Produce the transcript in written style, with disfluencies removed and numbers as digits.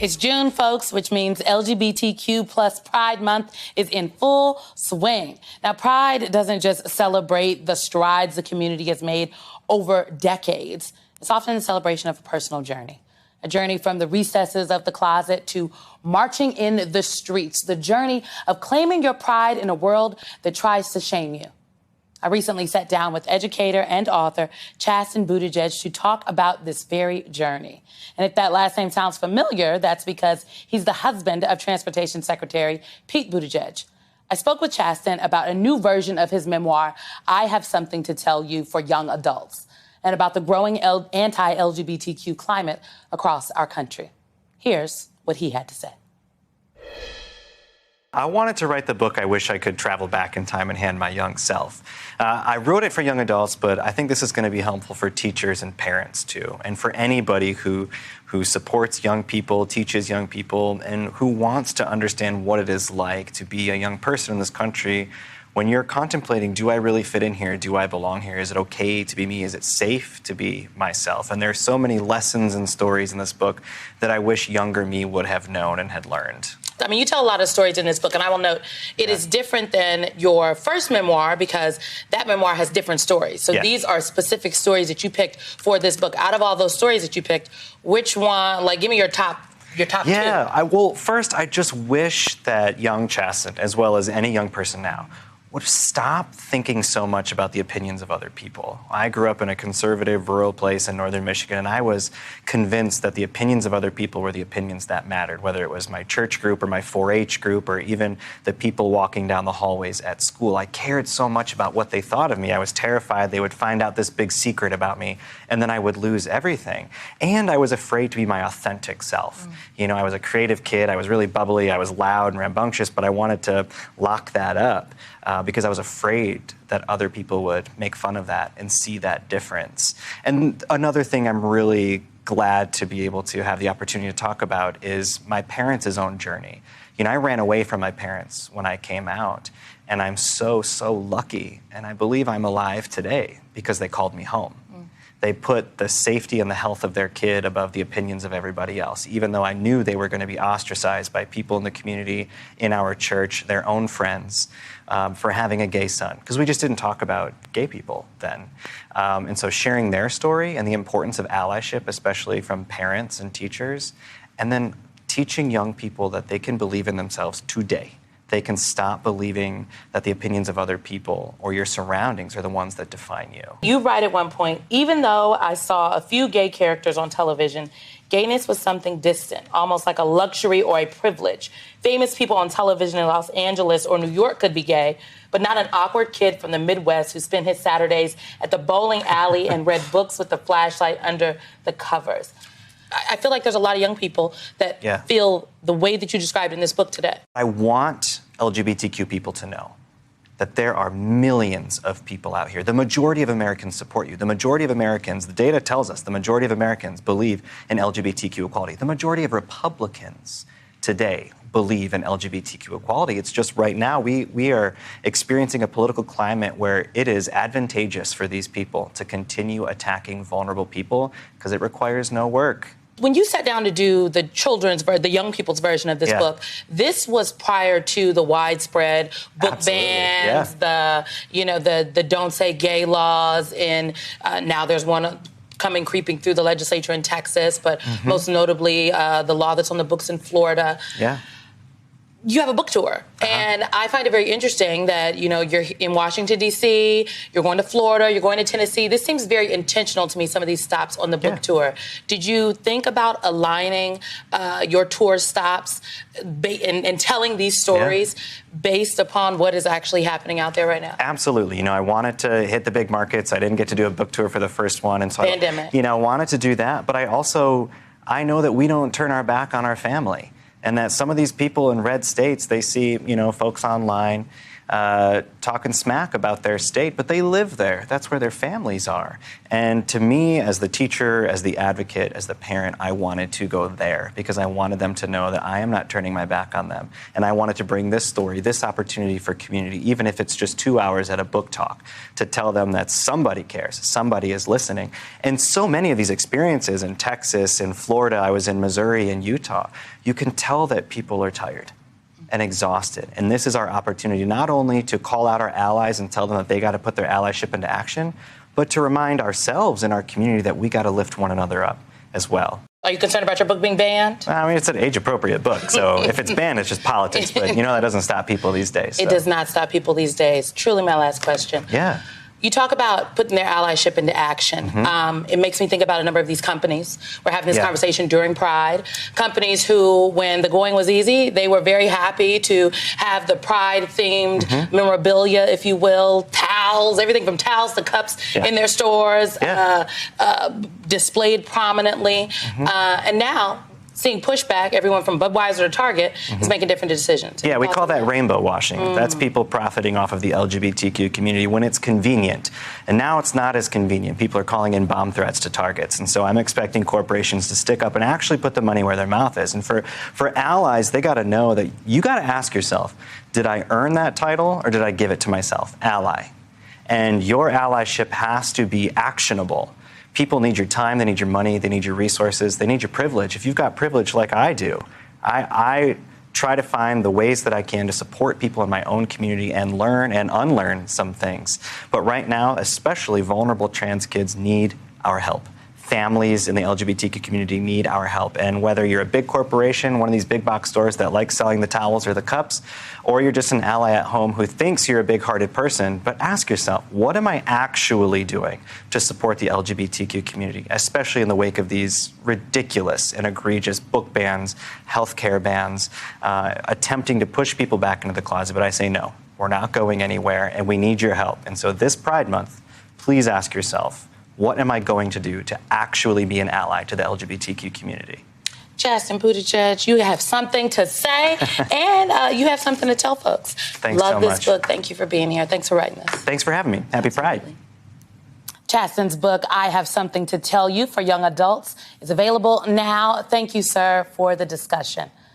It's June, folks, which means LGBTQ plus Pride Month is in full swing. Now, Pride doesn't just celebrate the strides the community has made over decades. It's often a celebration of a personal journey. A journey from the recesses of the closet to marching in the streets. The journey of claiming your pride in a world that tries to shame you. I recently sat down with educator and author Chasten Buttigieg to talk about this very journey. And if that last name sounds familiar, that's because he's the husband of Transportation Secretary Pete Buttigieg. I spoke with Chasten about a new version of his memoir, I Have Something to Tell You for Young Adults, and about the growing anti-LGBTQ climate across our country. Here's what he had to say. I wanted to write the book I wish I could travel back in time and hand my young self. I wrote it for young adults, but I think this is going to be helpful for teachers and parents too, and for anybody who supports young people, teaches young people, and who wants to understand what it is like to be a young person in this country. When you're contemplating, do I really fit in here? Do I belong here? Is it okay to be me? Is it safe to be myself? And there's so many lessons and stories in this book that I wish younger me would have known and had learned. I mean, you tell a lot of stories in this book, and I will note it is different than your first memoir because that memoir has different stories. So these are specific stories that you picked for this book. Out of all those stories that you picked, which one, like, give me your top two. Well, first, I just wish that young Chasten, as well as any young person now, would stop thinking so much about the opinions of other people. I grew up in a conservative rural place in northern Michigan, and I was convinced that the opinions of other people were the opinions that mattered, whether it was my church group or my 4-H group or even the people walking down the hallways at school. I cared so much about what they thought of me. I was terrified they would find out this big secret about me, and then I would lose everything. And I was afraid to be my authentic self. You know, I was a creative kid. I was really bubbly. I was loud and rambunctious, but I wanted to lock that up. Because I was afraid that other people would make fun of that and see that difference. And another thing I'm really glad to be able to have the opportunity to talk about is my parents' own journey. You know, I ran away from my parents when I came out, and I'm so lucky, and I believe I'm alive today because they called me home. They put the safety and the health of their kid above the opinions of everybody else, even though I knew they were going to be ostracized by people in the community, in our church, their own friends, for having a gay son. Because we just didn't talk about gay people then. And so sharing their story and the importance of allyship, especially from parents and teachers, and then teaching young people that they can believe in themselves today. They can stop believing that the opinions of other people or your surroundings are the ones that define you. You write at one point, even though I saw a few gay characters on television, gayness was something distant, almost like a luxury or a privilege. Famous people on television in Los Angeles or New York could be gay, but not an awkward kid from the Midwest who spent his Saturdays at the bowling alley and read books with the flashlight under the covers. I feel like there's a lot of young people that feel the way that you described in this book today. I want LGBTQ people to know that there are millions of people out here. The majority of Americans support you. The majority of Americans, the data tells us, the majority of Americans believe in LGBTQ equality. The majority of Republicans today believe in LGBTQ equality. It's just right now we are experiencing a political climate where it is advantageous for these people to continue attacking vulnerable people because it requires no work. When you sat down to do the young people's version of this book, this was prior to the widespread book bans, the don't say gay laws, and now there's one creeping through the legislature in Texas, but most notably the law that's on the books in Florida. You have a book tour, and I find it very interesting that, you know, you're in Washington, D.C., you're going to Florida, you're going to Tennessee. This seems very intentional to me, some of these stops on the book tour. Did you think about aligning your tour stops and telling these stories based upon what is actually happening out there right now? Absolutely. You know, I wanted to hit the big markets. I didn't get to do a book tour for the first one, and so I wanted to do that. But I know that we don't turn our back on our family. And that some of these people in red states, they see, you know, folks online talking smack about their state, but they live there. That's where their families are. And to me, as the teacher, as the advocate, as the parent, I wanted to go there because I wanted them to know that I am not turning my back on them. And I wanted to bring this story, this opportunity for community, even if it's just 2 hours at a book talk, to tell them that somebody cares, somebody is listening. And so many of these experiences in Texas, in Florida, I was in Missouri and Utah, you can tell that people are tired and exhausted. And this is our opportunity not only to call out our allies and tell them that they got to put their allyship into action, but to remind ourselves and our community that we got to lift one another up as well. Are you concerned about your book being banned? I mean, it's an age-appropriate book, so if it's banned, it's just politics. But that doesn't stop people these days. So. It does not stop people these days. Truly my last question. Yeah. You talk about putting their allyship into action. It makes me think about a number of these companies. We're having this conversation during Pride. Companies who, when the going was easy, they were very happy to have the Pride-themed memorabilia, if you will, towels, everything from towels to cups in their stores, displayed prominently. And now, seeing pushback, everyone from Budweiser to Target is making different decisions. Yeah, we call that rainbow washing. That's people profiting off of the LGBTQ community when it's convenient. And now it's not as convenient. People are calling in bomb threats to Targets. And so I'm expecting corporations to stick up and actually put the money where their mouth is. And for allies, they got to know that you got to ask yourself, did I earn that title or did I give it to myself? Ally. And your allyship has to be actionable. People need your time, they need your money, they need your resources, they need your privilege. If you've got privilege like I do, I try to find the ways that I can to support people in my own community and learn and unlearn some things. But right now, especially vulnerable trans kids need our help. Families in the LGBTQ community need our help. And whether you're a big corporation, one of these big box stores that likes selling the towels or the cups, or you're just an ally at home who thinks you're a big-hearted person, but ask yourself, what am I actually doing to support the LGBTQ community, especially in the wake of these ridiculous and egregious book bans, healthcare bans, attempting to push people back into the closet? But I say no, we're not going anywhere, and we need your help. And so this Pride Month, please ask yourself, what am I going to do to actually be an ally to the LGBTQ community? Chasten Buttigieg, you have something to say, and you have something to tell folks. Thanks so much. Love this book. Thank you for being here. Thanks for writing this. Thanks for having me. Happy Pride. Chasten's book, I Have Something to Tell You, for young adults, is available now. Thank you, sir, for the discussion.